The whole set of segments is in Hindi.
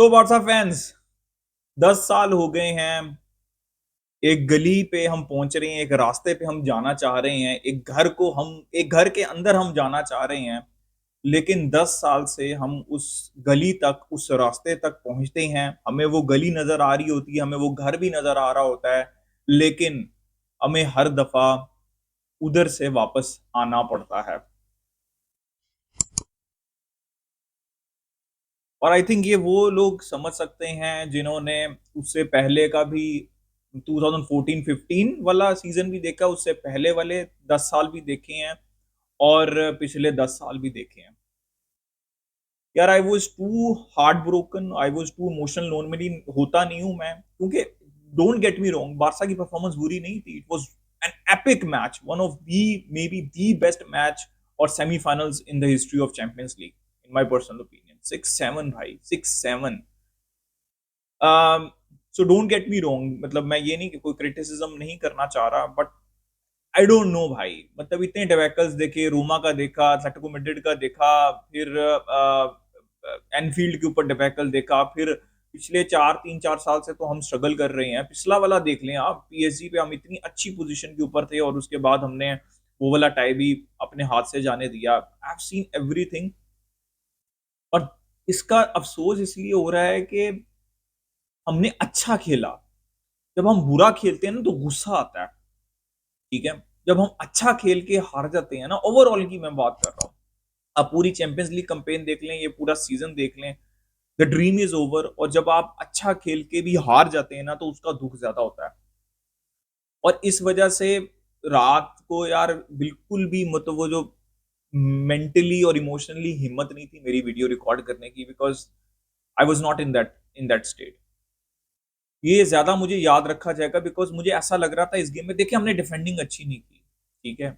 तो बारसा फैंस 10 साल हो गए हैं। एक गली पे हम पहुंच रहे हैं, एक रास्ते पे हम जाना चाह रहे हैं, एक घर के अंदर हम जाना चाह रहे हैं। लेकिन 10 साल से हम उस गली तक, उस रास्ते तक पहुंचते हैं, हमें वो गली नजर आ रही होती है, हमें वो घर भी नजर आ रहा होता है, लेकिन हमें हर दफा उधर से वापस आना पड़ता है। और आई थिंक ये वो लोग समझ सकते हैं जिन्होंने उससे पहले का भी 2014-15 वाला सीजन भी देखा, उससे पहले वाले 10 साल भी देखे हैं और पिछले 10 साल भी देखे हैं। यार I was too heart broken, I was too emotional. Normally होता नहीं हूं मैं, क्योंकि don't get me wrong, Barca की परफॉर्मेंस बुरी नहीं थी। It was an epic match, one of the maybe the best match और semifinals in the history of Champions League, in my personal opinion. 6-7 भाई, 6-7। So don't get me wrong, मतलब मैं ये नहीं कि कोई क्रिटिसिज्म नहीं करना चाह रहा, बट आई डोंट नो भाई। मतलब इतने डेबैकल्स देखे, रोमा का देखा, एटलेटिको मैड्रिड का देखा, फिर एनफील्ड के ऊपर डेबैकल देखा, फिर पिछले 3-4 साल से तो हम स्ट्रगल कर रहे हैं। पिछला वाला देख लें आप, पीएसजी पे हम इतनी अच्छी पोजीशन के ऊपर थे और उसके बाद हमने वो वाला टाई भी अपने हाथ से जाने दिया। I have seen everything. और इसका अफसोस इसलिए हो रहा है कि हमने अच्छा खेला। जब हम बुरा खेलते हैं ना तो गुस्सा आता है, ठीक है। जब हम अच्छा खेल के हार जाते हैं ना, ओवरऑल की मैं बात कर रहा हूँ, आप पूरी चैंपियंस लीग कैंपेन देख लें, ये पूरा सीजन देख लें, द ड्रीम इज ओवर। और जब आप अच्छा खेल के भी हार जाते हैं ना तो उसका दुख ज्यादा होता है। और इस वजह से रात को यार बिल्कुल भी मतलब वो जो मेंटली और इमोशनली हिम्मत नहीं थी मेरी वीडियो रिकॉर्ड करने की, because I was not in that state. ये ज्यादा मुझे याद रखा जाएगा बिकॉज मुझे ऐसा लग रहा था इस गेम में। देखिए, हमने डिफेंडिंग अच्छी नहीं की, ठीक है।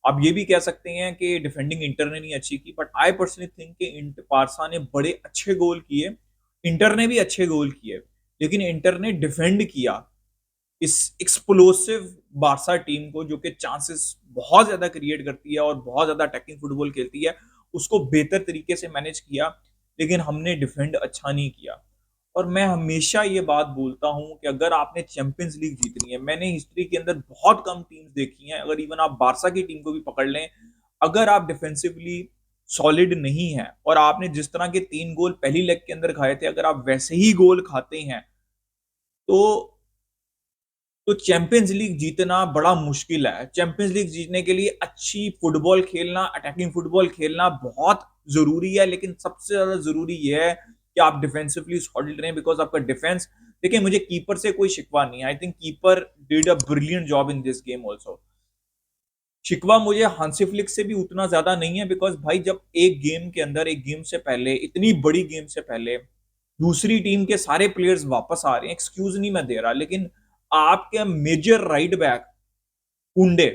आप ये भी कह सकते हैं कि डिफेंडिंग इंटर ने नहीं अच्छी की, बट आई पर्सनली थिंक कि पारसा ने बड़े अच्छे गोल किए, इंटर ने भी अच्छे गोल किए, लेकिन इंटर ने डिफेंड किया इस एक्सप्लोसिव बारसा टीम को, जो कि चांसेस बहुत ज्यादा क्रिएट करती है और बहुत ज्यादा अटैकिंग फुटबॉल खेलती है, उसको बेहतर तरीके से मैनेज किया। लेकिन हमने डिफेंड अच्छा नहीं किया। और मैं हमेशा ये बात बोलता हूं कि अगर आपने चैंपियंस लीग जीतनी है, मैंने हिस्ट्री के अंदर बहुत कम टीम्स देखी हैं, अगर इवन आप बारसा की टीम को भी पकड़ लें, अगर आप डिफेंसिवली सॉलिड नहीं है और आपने जिस तरह के 3 गोल पहली लेग के अंदर खाए थे, अगर आप वैसे ही गोल खाते हैं तो चैंपियंस लीग जीतना बड़ा मुश्किल है। चैंपियंस लीग जीतने के लिए अच्छी फुटबॉल खेलना, अटैकिंग फुटबॉल खेलना बहुत जरूरी है, लेकिन सबसे ज्यादा जरूरी यह है कि आप डिफेंसिवली सॉलिड रहें, बिकॉज आपका डिफेंस। देखिए, मुझे कीपर से कोई शिकवा नहीं है, I think keeper did a brilliant job in this game also. शिकवा मुझे हांसी फ्लिक से भी उतना ज्यादा नहीं है, बिकॉज भाई जब एक गेम के अंदर, एक गेम से पहले, इतनी बड़ी गेम से पहले दूसरी टीम के सारे प्लेयर्स वापस आ रहे हैं, एक्सक्यूज नहीं मैं दे रहा, लेकिन आपके मेजर राइट बैक कुंडे,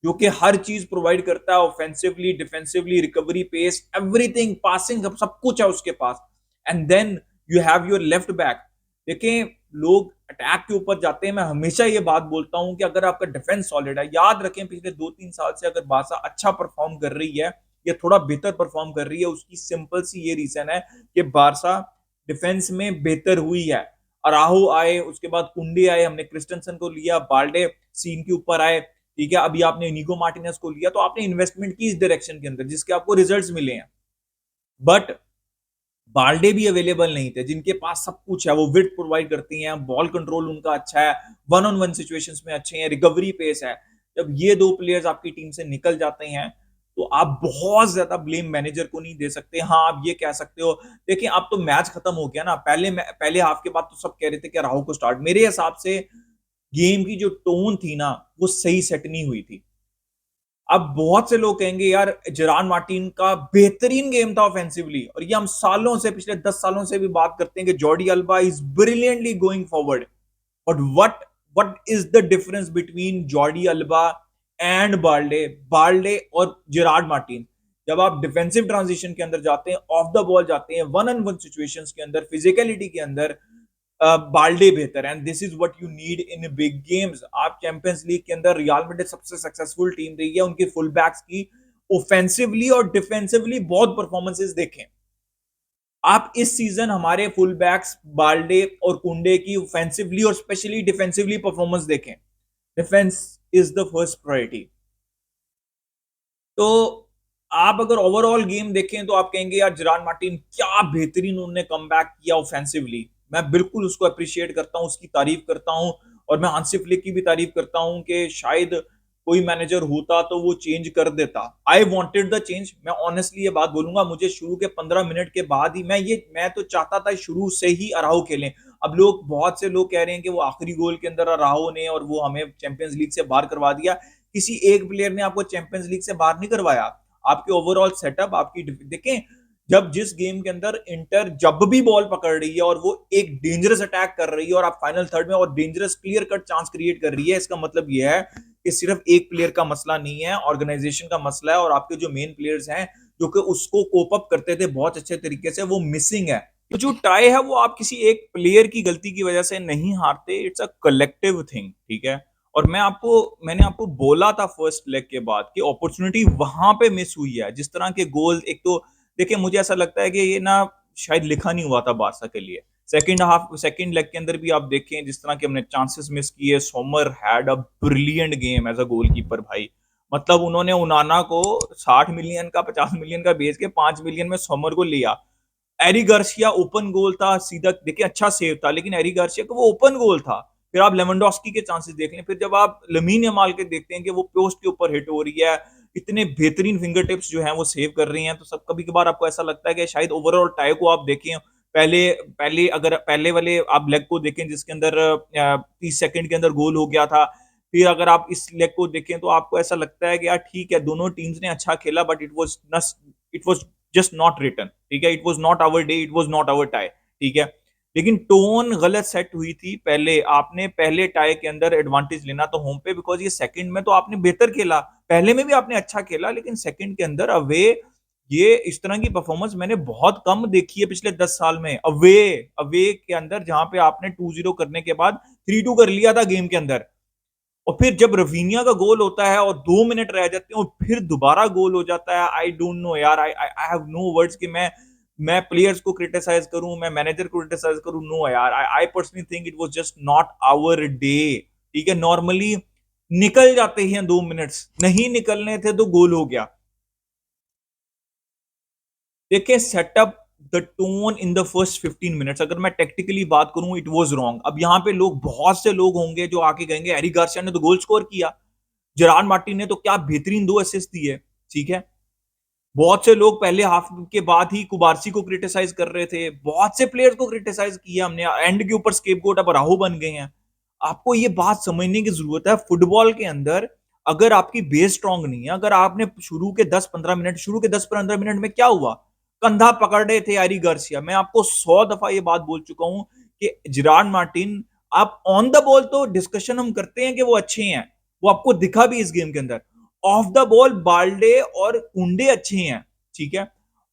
जो कि हर चीज प्रोवाइड करता है, offensively, defensively, recovery, pace, everything, passing, सब कुछ है उसके पास। And then you have your left back. देखिए, लोग अटैक के ऊपर जाते हैं, मैं हमेशा ये बात बोलता हूं कि अगर आपका डिफेंस सॉलिड है, याद रखें पिछले 2-3 साल से अगर बारसा अच्छा परफॉर्म कर रही है या थोड़ा बेहतर परफॉर्म कर रही है, उसकी सिंपल सी ये रीजन है कि बारसा डिफेंस में बेहतर हुई है। अराहू आए, उसके बाद कुंडे आए, हमने क्रिस्टनसन को लिया, बाल्डे सीन के ऊपर आए, ठीक है। अभी आपने निको मार्टिनेज को लिया, तो आपने इन्वेस्टमेंट की इस डायरेक्शन के अंदर जिसके आपको रिजल्ट्स मिले हैं। बट बाल्डे भी अवेलेबल नहीं थे, जिनके पास सब कुछ है, वो विड्थ प्रोवाइड करती हैं, बॉल कंट्रोल उनका अच्छा है, वन ऑन वन सिचुएशंस में अच्छे हैं, रिकवरी पेस है। जब ये दो प्लेयर्स आपकी टीम से निकल जाते हैं तो आप बहुत ज्यादा ब्लेम मैनेजर को नहीं दे सकते। हाँ, आप ये कह सकते हो, देखिए अब तो मैच खत्म हो गया ना, पहले हाफ के बाद तो सब कह रहे थे कि राहुल को स्टार्ट। मेरे हिसाब से गेम की जो टोन थी ना, वो सही सेट नहीं हुई थी। अब बहुत से लोग कहेंगे यार जेरान मार्टिन का बेहतरीन गेम था ऑफेंसिवली, और ये हम सालों से, पिछले 10 सालों से भी बात करते हैं कि Jordi alba is brilliantly going forward. But what is the difference between Jordi alba and Balde, और जेरार्ड मार्टिन? जब आप डिफेंसिव ट्रांजिशन के अंदर जाते हैं, ऑफ द बॉल जाते हैं, वन ऑन वन सिचुएशंस के अंदर, फिजिकलिटी के अंदर, बाल्डे बेहतर है। And this is what you need in big games. आप चैंपियंस लीग के अंदर रियल मैड्रिड सबसे सक्सेसफुल टीम रही है, उनके फुल बैक्स की ऑफेंसिवली और डिफेंसिवली बहुत परफॉर्मेंसेस देखें। आप इस सीजन हमारे फुल बैक्स बाल्डे और कुंडे की ऑफेंसिवली और स्पेशली डिफेंसिवली परफॉर्मेंस देखें। Defence is the first priority. तो आप अगर ओवरऑल गेम देखें तो आप कहेंगे यार जेरार्ड मार्टिन क्या बेहतरीन उन्होंने कमबैक किया ऑफेंसिवली। मैं बिल्कुल उसको अप्रिशिएट करता हूं, उसकी तारीफ करता हूं। और मैं हांसी फ्लिक की भी तारीफ करता हूं कि शायद कोई मैनेजर होता तो वो चेंज कर देता। I wanted the change. मैं ऑनेस्टली ये बात बोलूंगा, मुझे शुरू के 15 मिनट के बाद ही मैं तो चाहता था शुरू से ही अराहो खेलें। अब लोग, बहुत से लोग कह रहे हैं कि वो आखिरी गोल के अंदर अराहो ने और वो हमें चैंपियंस लीग से बाहर करवा दिया। किसी एक प्लेयर ने आपको चैंपियंस लीग से बाहर नहीं करवाया। आपके ओवरऑल सेटअप, आपकी देखें, जब जिस गेम के अंदर इंटर जब भी बॉल पकड़ रही है और वो एक डेंजरस अटैक कर रही है और आप फाइनल थर्ड में और dangerous clear cut chance create कर रही है, इसका मतलब यह है कि सिर्फ एक प्लेयर का मसला नहीं है, ऑर्गेनाइजेशन का मसला है। और आपके जो मेन प्लेयर्स हैं जो कि उसको कोप अप करते थे बहुत अच्छे तरीके से, वो मिसिंग है। तो जो टाई है वो आप किसी एक प्लेयर की गलती की वजह से नहीं हारते, इट्स अ कलेक्टिव थिंग, ठीक है। और मैंने आपको बोला था फर्स्ट लेग के बाद कि अपॉर्चुनिटी वहां पे मिस हुई है। जिस तरह के गोल, एक तो देखिए मुझे ऐसा लगता है कि ये ना शायद लिखा नहीं हुआ था बारसा के लिए। सेकंड लेग के अंदर भी आप देखें जिस तरह के हमने चांसेस मिस किए। Sommer had a brilliant game as a goalkeeper भाई। मतलब उन्होंने उनाना को 60 मिलियन का 50 मिलियन का बेच के 5 मिलियन में सोमर को लिया। एरी गार्सिया ओपन गोल था सीधा, देखिए अच्छा सेव था, लेकिन एरी गार्सिया का वो ओपन गोल था। फिर आप लेवेंडोस्की के चांसेस देख लें, फिर जब आप लमीन यमाल के देखते हैं कि वो पोस्ट के ऊपर हिट हो रही है, इतने बेहतरीन फिंगर टिप्स जो हैं वो सेव कर रही हैं, तो सब कभी कभार आपको ऐसा लगता है कि शायद ओवरऑल टाई को आप देखें। पहले पहले अगर पहले वाले आप लेग को देखें जिसके अंदर 30 सेकंड के अंदर गोल हो गया था, फिर अगर आप इस लेग को देखें तो आपको ऐसा लगता है कि यार ठीक है दोनों टीम्स ने अच्छा खेला, but it was just not return, ठीक है। It was not our day, it was not our tie, ठीक है। लेकिन टोन गलत सेट हुई थी। पहले आपने पहले टाई के अंदर एडवांटेज लेना तो होम पे, बिकॉज ये सेकंड में तो आपने बेहतर खेला, पहले में भी आपने अच्छा खेला, लेकिन सेकंड के अंदर अवे ये इस तरह की परफॉर्मेंस मैंने बहुत कम देखी है पिछले 10 साल में। अवे अवे के अंदर जहां पे आपने 2-0 करने के बाद 3-2 कर लिया था गेम के अंदर, और फिर जब रफीनिया का गोल होता है और 2 मिनट रह जाते हैं और फिर दोबारा गोल हो जाता है, आई डोंट नो यार, आई हैव नो वर्ड्स कि मैं प्लेयर्स को क्रिटिसाइज करूं, मैं मैनेजर को क्रिटिसाइज करूं। नो यार, I personally think it was just not our day, ठीक है। नॉर्मली निकल जाते हैं 2 मिनट्स, नहीं निकलने थे तो गोल हो गया। देखिए setup, the tone in the first 15 minutes, अगर मैं टेक्निकली बात करूं इट वाज रॉन्ग। अब यहाँ पे लोग, बहुत से लोग होंगे जो आके कहेंगे एरिक गार्सिया ने तो गोल स्कोर किया, जेरार्ड मार्टिन ने तो क्या बेहतरीन 2 असिस्ट दिए, ठीक है। बहुत से लोग पहले हाफ के बाद ही कुबारसी को क्रिटिसाइज कर रहे थे, बहुत से प्लेयर्स को क्रिटिसाइज किया हमने, एंड के ऊपर स्केपगोट अब राहु बन गए हैं। आपको ये बात समझने की जरूरत है, फुटबॉल के अंदर अगर आपकी बेस स्ट्रांग नहीं है, अगर आपने शुरू के 10-15 मिनट में क्या हुआ, कंधा पकड़ रहे थे एरिक गार्सिया। मैं आपको 100 दफा ये बात बोल चुका हूं कि जेरार्ड मार्टिन, आप ऑन द बॉल तो डिस्कशन हम करते हैं कि वो अच्छे हैं, वो आपको दिखा भी इस गेम के अंदर। ऑफ द बॉल बाल्डे और कुंडे अच्छे हैं, ठीक है।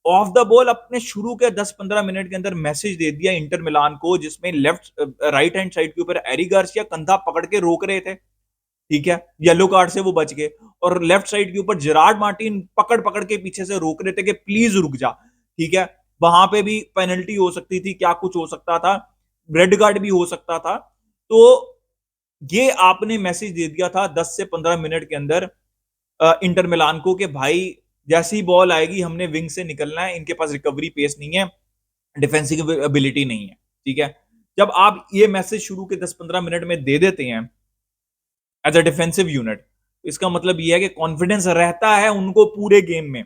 ऑफ द बॉल अपने शुरू के 10-15 मिनट के अंदर मैसेज दे दिया इंटर मिलान को, जिसमें लेफ्ट राइट हैंड साइड के ऊपर एरिक गार्सिया कंधा पकड़ के रोक रहे थे, ठीक है। येलो कार्ड से वो बच गए। और लेफ्ट साइड के ऊपर जेरार्ड मार्टिन पकड़ पकड़ के पीछे से रोक रहे थे कि प्लीज रुक जा, ठीक है। वहां पे भी पेनल्टी हो सकती थी, क्या कुछ हो सकता था, रेड कार्ड भी हो सकता था। तो ये आपने मैसेज दे दिया था 10 से 15 मिनट के अंदर इंटर मिलान को कि भाई जैसी बॉल आएगी हमने विंग से निकलना है, इनके पास रिकवरी पेस नहीं है, डिफेंसिव एबिलिटी नहीं है, ठीक है। जब आप ये मैसेज शुरू के 10-15 मिनट में दे देते हैं एज अ डिफेंसिव यूनिट, इसका मतलब यह है कि कॉन्फिडेंस रहता है उनको पूरे गेम में।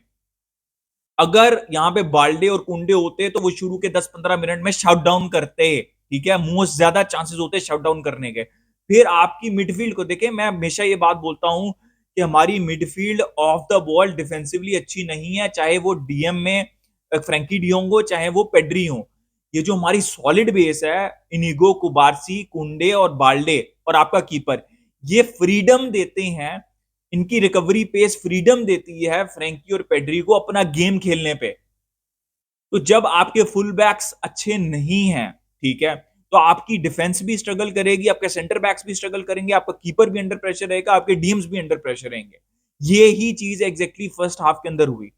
अगर यहाँ पे बाल्डे और कुंडे होते तो वो शुरू के 10-15 मिनट में शट डाउन करते, ठीक है। मोस्ट ज्यादा चांसेस होते शट डाउन करने के। फिर आपकी मिडफील्ड को देखें, मैं हमेशा ये बात बोलता हूं कि हमारी midfield of the ball defensively अच्छी नहीं है, चाहे वो डीएम में फ्रैंकी डियोंग हो, चाहे वो पेड्री हो। ये जो हमारी सॉलिड बेस है, इनिगो, कुबारसी, कुंडे और बाल्डे और आपका कीपर, ये फ्रीडम देते हैं, इनकी रिकवरी पेस फ्रीडम देती है फ्रैंकी और पेड्री को अपना गेम खेलने पे। तो जब आपके फुल बैक्स अच्छे नहीं हैं, ठीक है, तो आपकी डिफेंस भी स्ट्रगल करेगी, आपके सेंटर बैक्स भी स्ट्रगल करेंगे, आपका कीपर भी अंडर प्रेशर रहेगा, आपके डीएम्स भी अंडर प्रेशर रहेंगे। ये ही चीज एग्जैक्टली फर्स्ट हाफ के अंदर हुई।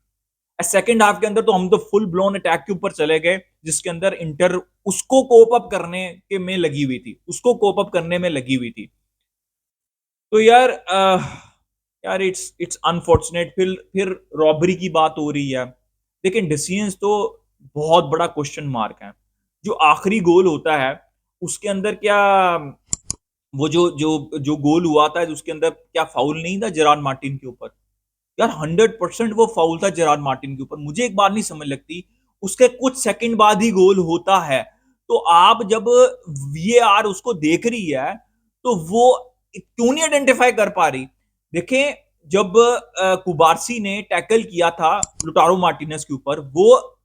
सेकंड हाफ के अंदर तो हम तो फुल ब्लोन अटैक के ऊपर चले गए, जिसके अंदर इंटर उसको कोप अप करने के में लगी हुई थी, उसको कोप अप करने में लगी हुई थी। तो यार इट्स अनफॉर्चुनेट। फिर रॉबरी की बात हो रही है, लेकिन डिसीजंस तो बहुत बड़ा क्वेश्चन मार्क है। जो आखिरी गोल होता है उसके अंदर क्या वो जो गोल हुआ था उसके अंदर क्या फाउल नहीं था जेरार्ड मार्टिन के ऊपर? यार 100% वो फाउल था जेरार्ड मार्टिन के ऊपर। मुझे एक बात नहीं समझ लगती, उसके कुछ सेकंड बाद ही गोल होता है, तो आप जब वीएआर उसको देख रही है तो वो क्यों नहीं आइडेंटिफाई कर पा रही? देखें, जब कुबारसी ने टैकल किया था लुटारो मार्टिनेज के ऊपर, वो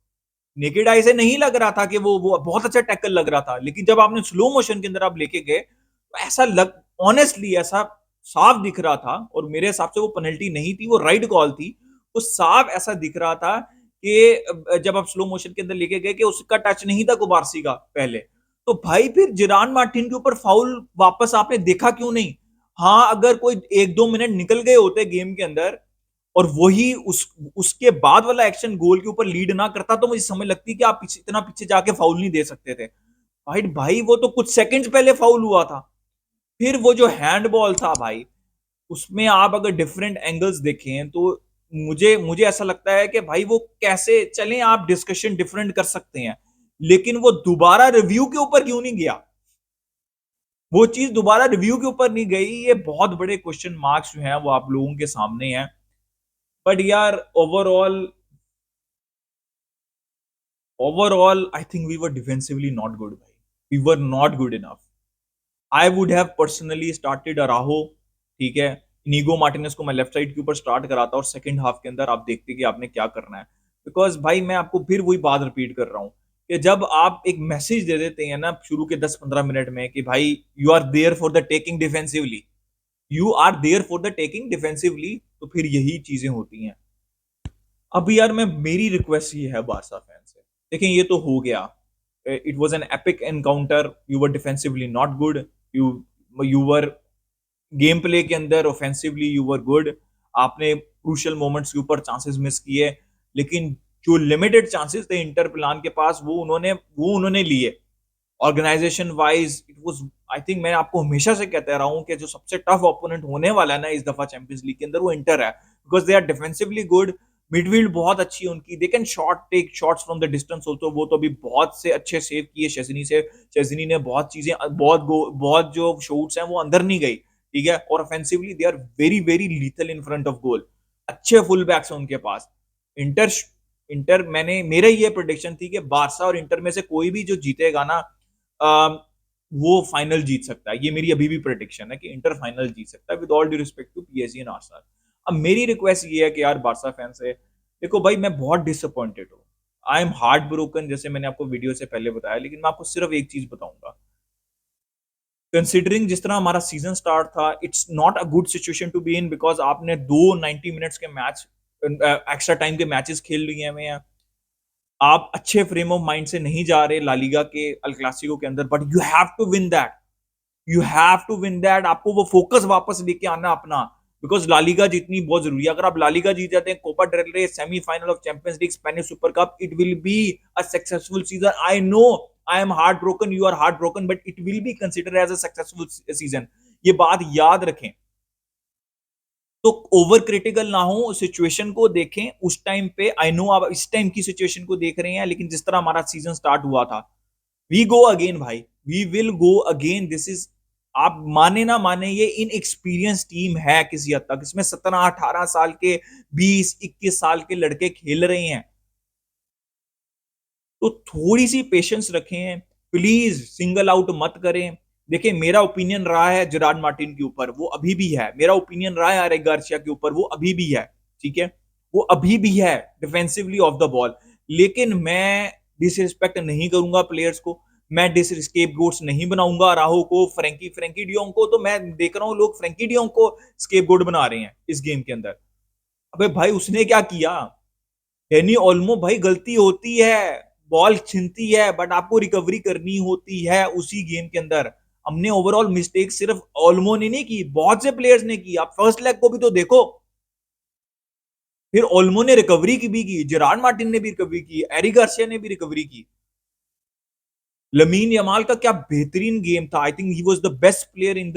नेकेड आई से नहीं लग रहा था कि वो बहुत अच्छा टैकल लग रहा था, लेकिन जब आपने स्लो मोशन के अंदर आप लेके गए तो ऐसा लग ऑनेस्टली ऐसा साफ दिख रहा था, और मेरे हिसाब से वो पेनल्टी नहीं थी, वो राइट कॉल थी। वो साफ ऐसा दिख रहा था कि जब आप स्लो मोशन के अंदर लेके गए कि उसका टच नहीं था कुबारसी का पहले। तो भाई फिर जिरान मार्टिन के ऊपर फाउल वापस आपने देखा क्यों नहीं? हाँ, अगर कोई 1-2 मिनट निकल गए होते गेम के अंदर और वही उसके बाद वाला एक्शन गोल के ऊपर लीड ना करता, तो मुझे समझ लगती कि आप पीछे इतना पीछे जाके फाउल नहीं दे सकते थे। भाई भाई वो तो कुछ सेकंड्स पहले फाउल हुआ था। फिर वो जो हैंडबॉल था भाई, उसमें आप अगर डिफरेंट एंगल्स देखें तो मुझे मुझे ऐसा लगता है कि भाई वो कैसे चलें, आप डिस्कशन डिफरेंट कर सकते हैं, लेकिन वो दोबारा रिव्यू के ऊपर क्यों नहीं गया? वो चीज दोबारा रिव्यू के ऊपर नहीं गई। ये बहुत बड़े क्वेश्चन मार्क्स जो हैं वो आप लोगों के सामने हैं। बट यार overall I think we were defensively not good भाई, we were not good enough. I would have personally started Araujo, ठीक है, नीगो मार्टिनेस को मैं लेफ्ट साइड के ऊपर स्टार्ट कराता और सेकंड हाफ के अंदर आप देखते कि आपने क्या करना है। बिकॉज भाई मैं आपको फिर वही बात रिपीट कर रहा हूँ कि जब आप एक मैसेज दे देते हैं ना शुरू के 10-15 मिनट में कि भाई you are there for the taking defensively, you are there for the taking defensively, तो फिर यही चीजें होती हैं। अब यार मैं मेरी रिक्वेस्ट ये है बारसा फैन से, देखें ये तो हो गया, it was an epic encounter, you were defensively not good, you you were game play के अंदर ऑफेंसिवली यू वर गुड, आपने क्रूशियल मोमेंट्स के ऊपर चांसेस मिस किए, लेकिन जो लिमिटेड चांसेस थे इंटर प्लान के पास वो उन्होंने लिए। Organisation wise it was, I think मैं आपको हमेशा से कहता रहा हूं कि जो सबसे टफ ओपोनेंट होने वाला है ना इस दफा चैंपियंस लीग के अंदर वो इंटर है, because they are defensively good, midfield बहुत अच्छी है उनकी, they can shot take shots from the distance also. वो तो अभी बहुत से अच्छे सेव किए शेज़नी से, शेज़नी ने बहुत चीजें बहुत जो शॉट्स हैं वो अंदर नहीं गई, ठीक है, और offensively they are very very lethal in front of goal, अच्छे फुल बैक्स हैं उनके पास। इंटर इंटर मैंने मेरा ये प्रोडिक्शन थी कि बारसा और इंटर में से कोई भी जो जीतेगा ना वो फाइनल जीत सकता है। ये मेरी अभी भी प्रेडिक्शन है कि इंटर फाइनल जीत सकता है, with all due respect to PSG and Arsenal. अब मेरी रिक्वेस्ट ये है कि यार बारसा फैन से, देखो भाई मैं बहुत डिसअपॉइंटेड हूँ, आई एम हार्ट ब्रोकन, जैसे मैंने आपको वीडियो से पहले बताया, लेकिन मैं आपको सिर्फ एक चीज बताऊंगा, कंसिडरिंग जिस तरह हमारा सीजन स्टार्ट था, it's not a good situation to be in, because आपने 2 90 मिनट्स के मैच एक्स्ट्रा टाइम के मैचेस खेल लिए हुए हैं, आप अच्छे फ्रेम ऑफ माइंड से नहीं जा रहे लालीगा के अल क्लासिको के अंदर, but you have to win that, you have to win that, आपको वो फोकस वापस लेके आना अपना, बिकॉज लालीगा जीतनी बहुत जरूरी है। अगर आप लालीगा जीत जाते हैं, Copa del Rey, semifinal of Champions League, Spanish Super Cup, it will be a successful season. I know I am heartbroken, you are heartbroken, but it will be consider as a successful season, ये बात याद रखें। तो ओवर क्रिटिकल ना हो, सिचुएशन को देखें उस टाइम पे। आई नो आप इस टाइम की सिचुएशन को देख रहे हैं, लेकिन जिस तरह हमारा सीजन स्टार्ट हुआ था, वी गो अगेन भाई, we will go again. This is, आप माने ना माने, ये इन एक्सपीरियंस टीम है किसी हद तक, इसमें 17-18 साल के, 20-21 साल के लड़के खेल रहे हैं, तो थोड़ी सी पेशेंस रखें प्लीज, सिंगल आउट मत करें। देखिए मेरा ओपिनियन रहा है जेरार्ड मार्टिन के ऊपर, वो अभी भी है, मेरा ओपिनियन रहा है एरिक गार्सिया के ऊपर, वो अभी भी है, ठीक है, वो अभी भी है डिफेंसिवली ऑफ द बॉल, लेकिन मैं डिसरिस्पेक्ट नहीं करूंगा प्लेयर्स को, मैं डिसस्केप गोट्स नहीं बनाऊंगा राहो को, फ्रेंकी डियोंग को, तो मैं देख रहा हूं लोग फ्रेंकी डियोंग को स्केप गोट बना रहे हैं इस गेम के अंदर। अबे भाई उसने क्या किया? यानी ऑलमो भाई गलती होती है, बॉल छिनती है, बट आपको रिकवरी करनी होती है उसी गेम के अंदर। हमने ओवरऑल मिस्टेक सिर्फ ऑलमो ने नहीं की, बहुत से प्लेयर्स ने की, आप फर्स्ट लेग को भी तो देखो। फिर ओल्मो ने रिकवरी की भी की, जेरार्ड मार्टिन ने भी रिकवरी की, एरिक गार्सिया ने भी रिकवरी की। लमीन यमाल का क्या बेहतरीन गेम था। I think he was the best player in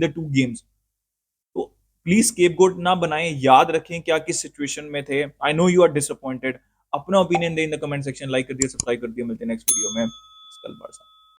the two games. तो प्लीज स्केपगोट ना बनाएं, याद रखें क्या किस सिचुएशन में थे। I know you are disappointed. अपना ओपिनियन दें in the comment section, like कर दिया, सब्सक्राइब कर दिया। मिलते हैं नेक्स्ट वीडियो में। कल बार